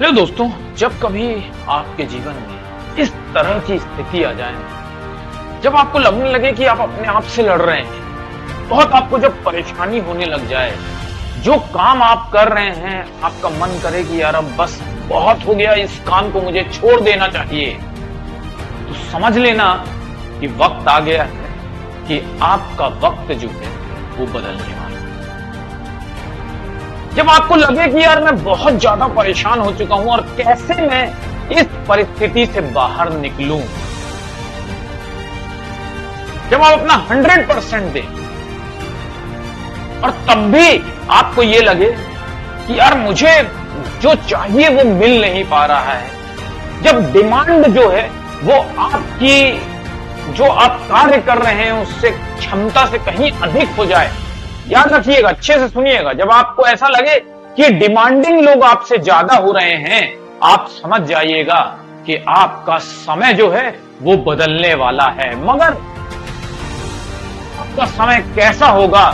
लो दोस्तों, जब कभी आपके जीवन में इस तरह की स्थिति आ जाए, जब आपको लगने लगे कि आप अपने आप से लड़ रहे हैं, बहुत आपको जब परेशानी होने लग जाए, जो काम आप कर रहे हैं आपका मन करे कि यार अब बस बहुत हो गया, इस काम को मुझे छोड़ देना चाहिए, तो समझ लेना कि वक्त आ गया है कि आपका वक्त जो है वो बदलने वाला है। जब आपको लगे कि यार मैं बहुत ज्यादा परेशान हो चुका हूं और कैसे मैं इस परिस्थिति से बाहर निकलूं, जब आप अपना 100% दें और तब भी आपको यह लगे कि यार मुझे जो चाहिए वो मिल नहीं पा रहा है, जब डिमांड जो है वो आपकी जो आप कार्य कर रहे हैं उससे क्षमता से कहीं अधिक हो जाए, याद रखिएगा, अच्छे से सुनिएगा, जब आपको ऐसा लगे कि डिमांडिंग लोग आपसे ज्यादा हो रहे हैं, आप समझ जाइएगा कि आपका समय जो है वो बदलने वाला है। मगर आपका समय कैसा होगा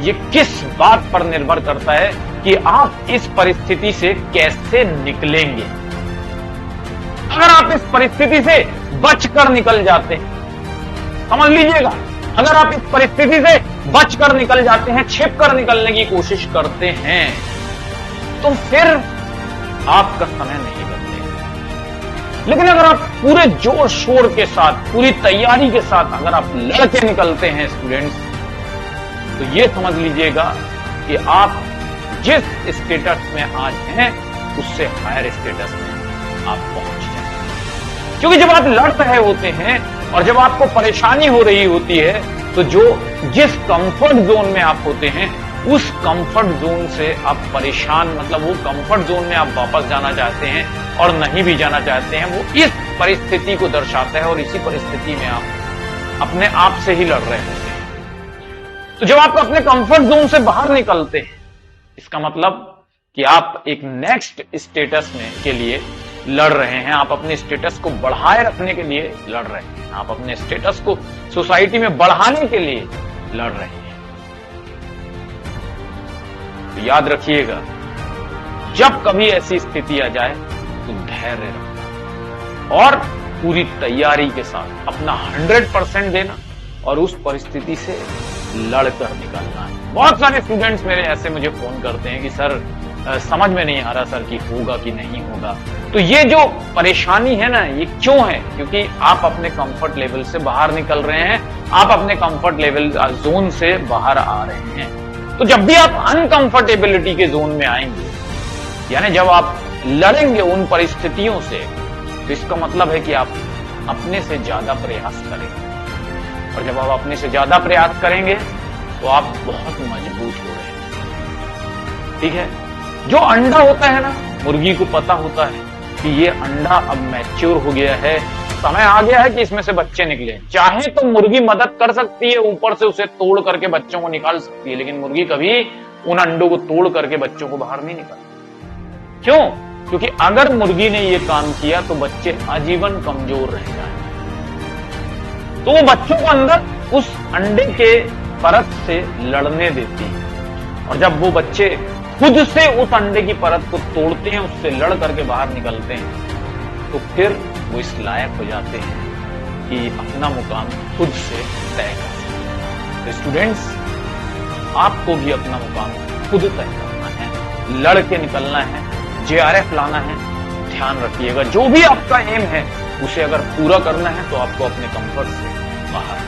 ये किस बात पर निर्भर करता है कि आप इस परिस्थिति से कैसे निकलेंगे। अगर आप इस परिस्थिति से बचकर निकल जाते हैं, समझ लीजिएगा, अगर आप इस परिस्थिति से बचकर निकल जाते हैं, छिपकर निकलने की कोशिश करते हैं, तो फिर आपका समय नहीं बदलेगा। लेकिन अगर आप पूरे जोर शोर के साथ, पूरी तैयारी के साथ अगर आप लड़के निकलते हैं स्टूडेंट्स, तो ये समझ लीजिएगा कि आप जिस स्टेटस में आज हैं उससे हायर स्टेटस में आप पहुंच जाएंगे। क्योंकि जब आप लड़ रहे होते हैं और जब आपको परेशानी हो रही होती है, तो जिस कंफर्ट जोन में आप होते हैं उस कंफर्ट जोन से आप परेशान, मतलब वो कंफर्ट जोन में आप वापस जाना चाहते हैं और नहीं भी जाना चाहते हैं, वो इस परिस्थिति को दर्शाता है और इसी परिस्थिति में आप अपने आप से ही लड़ रहे होते हैं। तो जब आप अपने कंफर्ट जोन से बाहर निकलते हैं, इसका मतलब कि आप एक नेक्स्ट स्टेटस में के लिए लड़ रहे हैं, आप अपने स्टेटस को बढ़ाए रखने के लिए लड़ रहे हैं, आप अपने स्टेटस को सोसाइटी में बढ़ाने के लिए लड़ रहे हैं। तो याद रखिएगा, जब कभी ऐसी स्थिति आ जाए तो धैर्य रखना और पूरी तैयारी के साथ अपना 100% देना और उस परिस्थिति से लड़कर निकलना है। बहुत सारे स्टूडेंट्स मेरे ऐसे मुझे फोन करते हैं कि सर समझ में नहीं आ रहा सर कि होगा कि नहीं होगा। तो ये जो परेशानी है ना, ये क्यों है? क्योंकि आप अपने कंफर्ट लेवल से बाहर निकल रहे हैं, आप अपने कंफर्ट लेवल जोन से बाहर आ रहे हैं। तो जब भी आप अनकंफर्टेबिलिटी के जोन में आएंगे, यानी जब आप लड़ेंगे उन परिस्थितियों से, तो इसका मतलब है कि आप अपने से ज्यादा प्रयास करेंगे, और जब आप अपने से ज्यादा प्रयास करेंगे तो आप बहुत मजबूत हो रहे हैं। ठीक है, जो अंडा होता है ना, मुर्गी को पता होता है कि ये अंडा अब मैच्योर हो गया है, समय आ गया है कि इसमें से बच्चे निकले। चाहे तो मुर्गी मदद कर सकती है, ऊपर से उसे तोड़ करके बच्चों को निकाल सकती है, लेकिन मुर्गी कभी उन अंडों को तोड़ करके बच्चों को बाहर नहीं निकालती। क्यों? क्योंकि अगर मुर्गी ने ये काम किया तो बच्चे आजीवन कमजोर रह जाएंगे। तो वो बच्चों को अंदर उस अंडे के परत से लड़ने देती है, और जब वो बच्चे खुद से उस अंडे की परत को तोड़ते हैं, उससे लड़ करके बाहर निकलते हैं, तो फिर वो इस लायक हो जाते हैं कि अपना मुकाम खुद से तय कर सकें। तो स्टूडेंट्स, आपको भी अपना मुकाम खुद तय करना है, लड़ के निकलना है, JRF लाना है। ध्यान रखिएगा, जो भी आपका एम है उसे अगर पूरा करना है तो आपको अपने कंफर्ट से बाहर